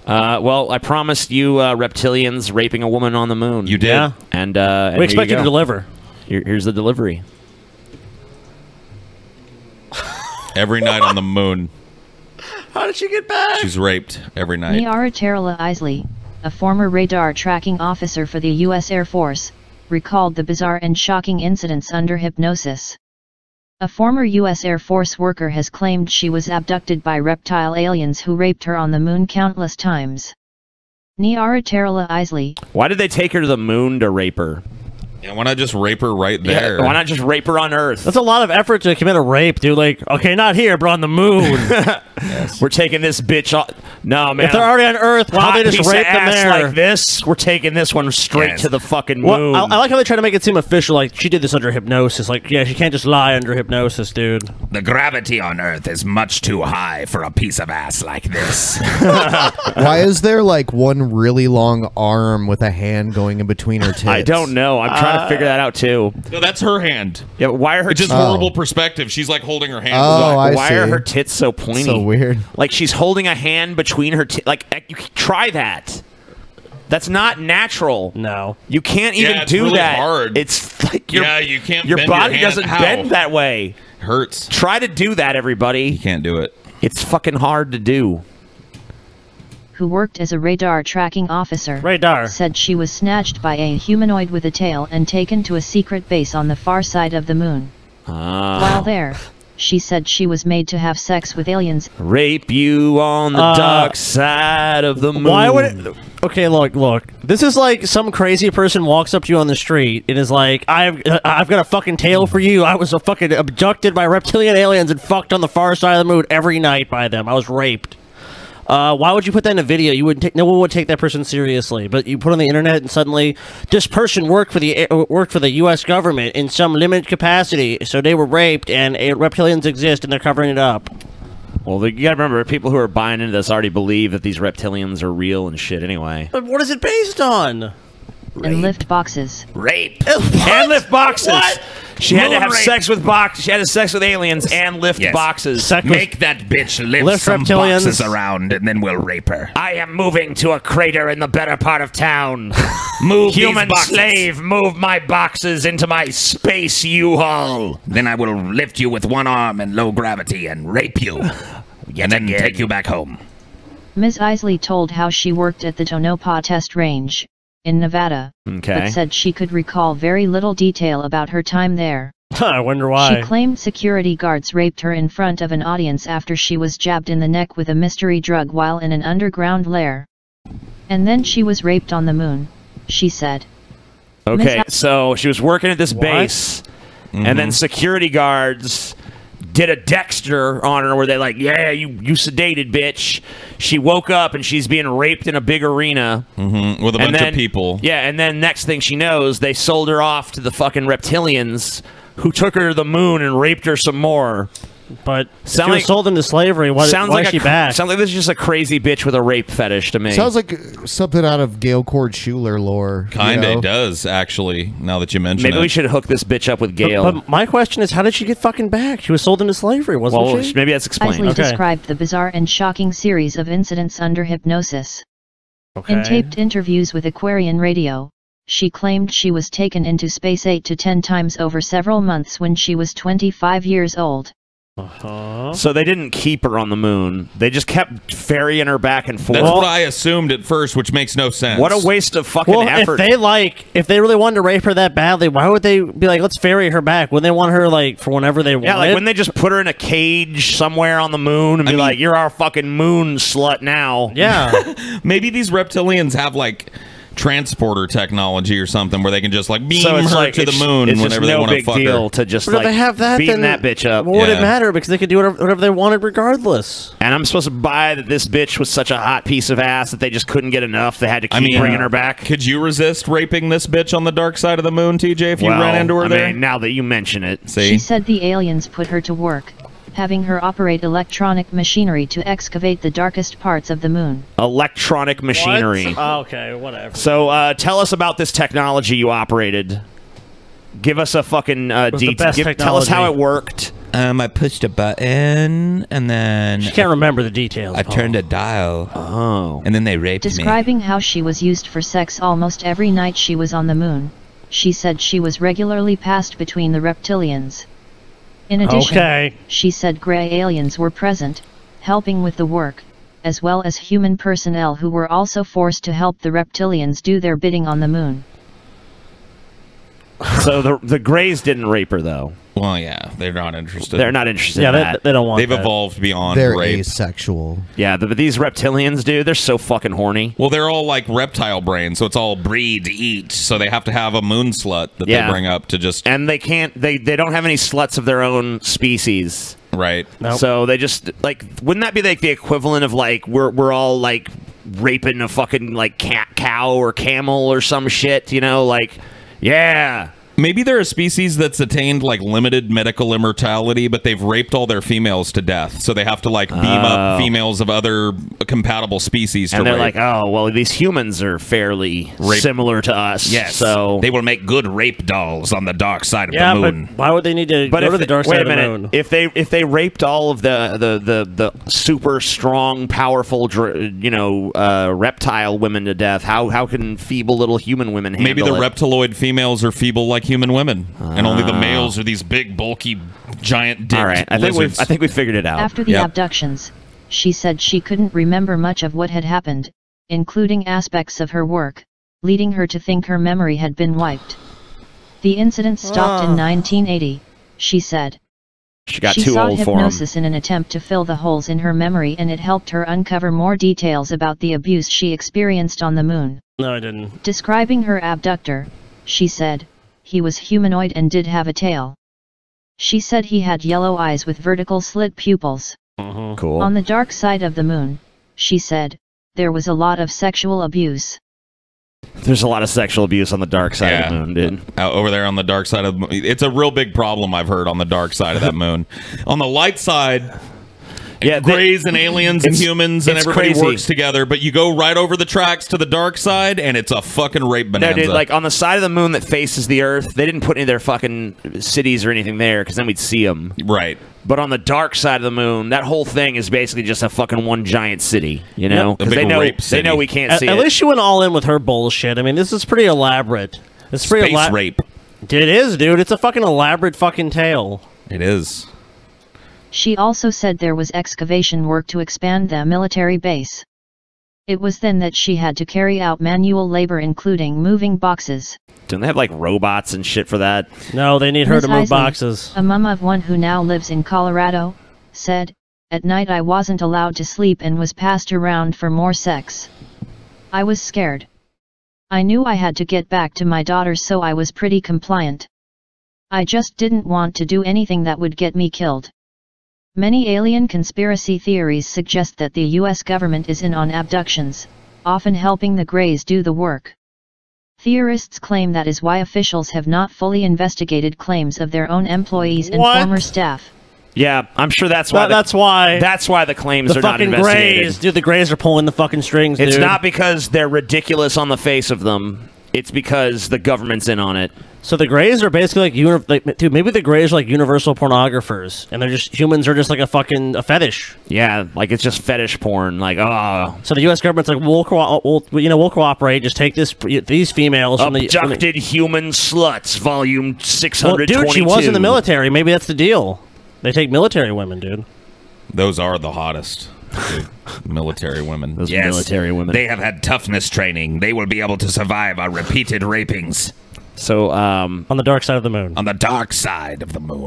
Well, I promised you reptilians raping a woman on the moon. You did. Yeah. And we expect you to deliver. Here's the delivery. Every night on the moon. How did she get back? She's raped every night. Niara Terla Isley, a former radar tracking officer for the U.S. Air Force, recalled the bizarre and shocking incidents under hypnosis. A former U.S. Air Force worker has claimed she was abducted by reptile aliens who raped her on the moon countless times. Niara Terla Isley. Why did they take her to the moon to rape her? Yeah, why not just rape her right there? Yeah, why not just rape her on Earth? That's a lot of effort to commit a rape, dude. Like, okay, not here, but on the moon. Yes. We're taking this bitch off. No, man. If they're already on Earth, why don't they just rape them there? Like this, we're taking this one straight to the fucking moon. Well, I like how they try to make it seem official, like she did this under hypnosis. Like, yeah, she can't just lie under hypnosis, dude. The gravity on Earth is much too high for a piece of ass like this. Why is there like one really long arm with a hand going in between her tits? I don't know. I'm trying to figure that out too. No, that's her hand. Yeah, but why are her It's just horrible perspective. She's like holding her hand. Oh, why are her tits so pointy? So weird. Like she's holding a hand between her tits. Like you try that. That's not natural. No, you can't even it's do really that. Hard. It's like you can't. Your bend body your hand. doesn't How? bend that way. Hurts. Try to do that, everybody. You can't do it. It's fucking hard to do. Who worked as a radar tracking officer, said she was snatched by a humanoid with a tail and taken to a secret base on the far side of the moon. While there, she said she was made to have sex with aliens. Rape you on the dark side of the moon. Why would it? Okay, look. This is like some crazy person walks up to you on the street and is like, I've got a fucking tale for you. I was fucking abducted by reptilian aliens and fucked on the far side of the moon every night by them. I was raped. Why would you put that in a video? You wouldn't no one would take that person seriously. But you put it on the internet and suddenly this person worked for the U.S. government in some limited capacity, so they were raped and reptilians exist and they're covering it up. Well, you gotta remember, people who are buying into this already believe that these reptilians are real and shit anyway. But what is it based on? And lift boxes. Rape. And lift boxes. What? She had to have rape. sex with boxes. She had to have sex with aliens and lift boxes. Make that bitch lift some boxes around, and then we'll rape her. I am moving to a crater in the better part of town. Move Human these boxes. slave, move my boxes into my space U-Haul. Then I will lift you with one arm and low gravity and rape you. And then take you back home. Ms. Isley told how she worked at the Tonopah Test Range in Nevada, but said she could recall very little detail about her time there. I wonder why. She claimed security guards raped her in front of an audience after she was jabbed in the neck with a mystery drug while in an underground lair. And then she was raped on the moon, she said. Okay, so she was working at this base, and then security guards did a Dexter on her where they're like, yeah, you sedated, bitch. She woke up and she's being raped in a big arena. With a bunch of people. Yeah, and then next thing she knows, they sold her off to the fucking reptilians who took her to the moon and raped her some more. But she was sold into slavery. Why is she back? Sounds like this is just a crazy bitch with a rape fetish to me. Sounds like something out of Gail Cord Schuler lore. Kinda does, actually, now that you mention it. Maybe we should hook this bitch up with Gail. But my question is, how did she get fucking back? She was sold into slavery, wasn't she? Maybe that's explained. Isley described the bizarre and shocking series of incidents under hypnosis. In taped interviews with Aquarian Radio, she claimed she was taken into space 8 to 10 times over several months when she was 25 years old. So they didn't keep her on the moon. They just kept ferrying her back and forth. That's what I assumed at first, which makes no sense. What a waste of fucking effort. If they really wanted to rape her that badly, why would they be like, let's ferry her back? Wouldn't they want her like for whenever they want? Yeah, like when they just put her in a cage somewhere on the moon and be like, you're our fucking moon slut now. Yeah. Maybe these reptilians have like transporter technology or something where they can just like beam her to the moon whenever they want to fuck her. It's no big deal to just But if like they have that, beating then that bitch up. What would it matter? Because they could do whatever they wanted regardless. And I'm supposed to buy that this bitch was such a hot piece of ass that they just couldn't get enough. They had to keep bringing her back. Could you resist raping this bitch on the dark side of the moon, TJ, if you ran into her there? I mean, now that you mention it. She said the aliens put her to work, having her operate electronic machinery to excavate the darkest parts of the moon. Electronic machinery. What? Oh, okay, whatever. So tell us about this technology you operated. Give us a fucking detail. Tell us how it worked. I pushed a button, and then she can't remember the details. I turned a dial. Oh. And then they raped me. Describing how she was used for sex almost every night she was on the moon, she said she was regularly passed between the reptilians. In addition, she said gray aliens were present, helping with the work, as well as human personnel who were also forced to help the reptilians do their bidding on the moon. So the Greys didn't rape her, though. Well, yeah, they're not interested. They're not interested in that. They don't want They've evolved beyond They're rape. asexual. Yeah, but these reptilians, dude, they're so fucking horny. Well, they're all like reptile brains, so it's all breed, eat. So they have to have a moon slut that they bring up to just... And they can't... They don't have any sluts of their own species. Right. Nope. So they just... Like, wouldn't that be like the equivalent of, like, we're all, like, raping a fucking, like, cow or camel or some shit, you know? Like, yeah... Maybe they're a species that's attained like limited medical immortality, but they've raped all their females to death, so they have to like beam up females of other compatible species. And they're rape. like, oh, well, these humans are fairly similar to us. Yes, so they will make good rape dolls on the dark side of the moon. But why would they need to go to the dark side of the moon? If they raped all of the super strong, powerful, reptile women to death, how can feeble little human women handle Maybe the it? reptiloid females are feeble like human women, and only the males are these big, bulky, giant dick. All right, I think we figured it out. After the abductions, she said she couldn't remember much of what had happened, including aspects of her work, leading her to think her memory had been wiped. The incident stopped in 1980, she said. She got too sought old for him. hypnosis in an attempt to fill the holes in her memory, and it helped her uncover more details about the abuse she experienced on the moon. No, I didn't. Describing her abductor, she said, he was humanoid and did have a tail. She said he had yellow eyes with vertical slit pupils. Cool. On the dark side of the moon, she said, there was a lot of sexual abuse. There's a lot of sexual abuse on the dark side of the moon, dude. Over there on the dark side of the moon. It's a real big problem, I've heard, on the dark side of that moon. On the light side... Yeah, Greys and aliens and humans and everybody works together, but you go right over the tracks to the dark side, and it's a fucking rape bonanza. No, dude, like on the side of the moon that faces the Earth, they didn't put any of their fucking cities or anything there, because then we'd see them. Right. But on the dark side of the moon, that whole thing is basically just a fucking one giant city, you know? Because they know we can't see it. At least she went all in with her bullshit. I mean, this is pretty elaborate. It's pretty Space rape. It is, dude. It's a fucking elaborate fucking tale. It is. She also said there was excavation work to expand the military base. It was then that she had to carry out manual labor, including moving boxes. Don't they have like robots and shit for that? No, they need her to move Isley, boxes. A mom of one who now lives in Colorado, said, "At night I wasn't allowed to sleep and was passed around for more sex. I was scared. I knew I had to get back to my daughter, so I was pretty compliant. I just didn't want to do anything that would get me killed." Many alien conspiracy theories suggest that the U.S. government is in on abductions, often helping the Greys do the work. Theorists claim that is why officials have not fully investigated claims of their own employees and former staff. Yeah, I'm sure that's why. That's why the claims are not investigated. The fucking Greys, dude. The Greys are pulling the fucking strings. It's dude. not because they're ridiculous on the face of them. It's because the government's in on it. So the Greys are basically dude, maybe the Greys are like universal pornographers, and they're just humans are just like a fetish. Yeah, like it's just fetish porn. Like, oh. So the U.S. government's like, we'll cooperate. Just take these females. Abducted human sluts, volume 622. Well, dude, she was in the military. Maybe that's the deal. They take military women, dude. Those are the hottest. Military women. Those military women. They have had toughness training. They will be able to survive our repeated rapings. So, on the dark side of the moon. On the dark side of the moon.